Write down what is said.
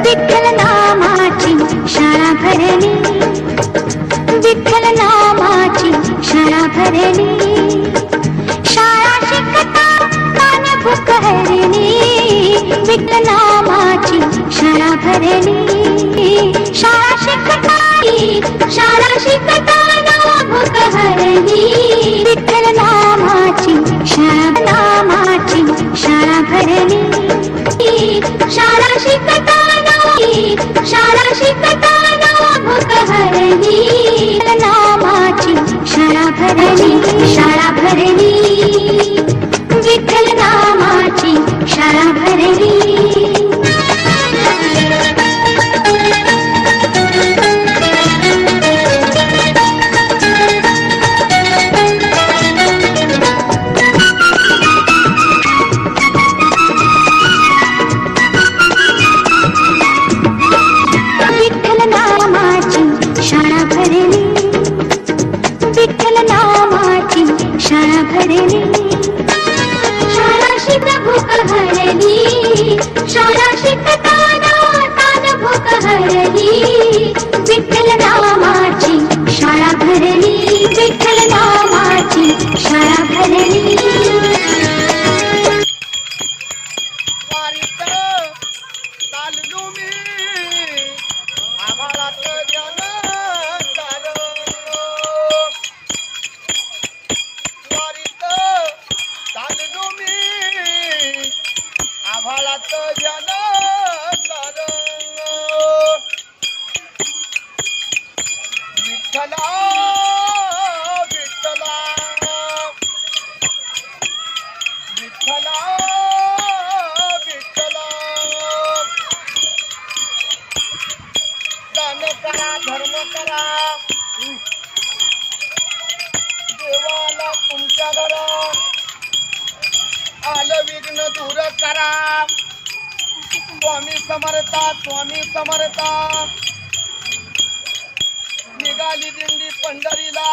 विठ्ठल नामाची शाळा भरली, विठ्ठल नामाची शाळा भरली, शाळा शिकता कान भूक हरली, विठ्ठल नामाची शाळा भरली, शाळा शिकता ना भूक हरली, विठ्ठल नामाची शाळा भरली, शाळा शिकता भूक हरली, नामाची शाळा भरली, विठ्ठल नामाची शाळा भरली. विठ्ठल नामाची शाळा भरली, शाळा शिकता भूक हरली, शाळा शिकताना तान भूक हरली, विठ्ठल नामाची शाळा भरली, विठ्ठल नामाची शाळा भरली. विठ्ठला विठ्ठला विठ्ठला विठ्ठला, दान करा धर्म करा, देवाला तुमच्या घरा आलं विघ्न दूर करा. स्वामी समर्था स्वामी समर्था. निघाली दिंडी पंढरीला,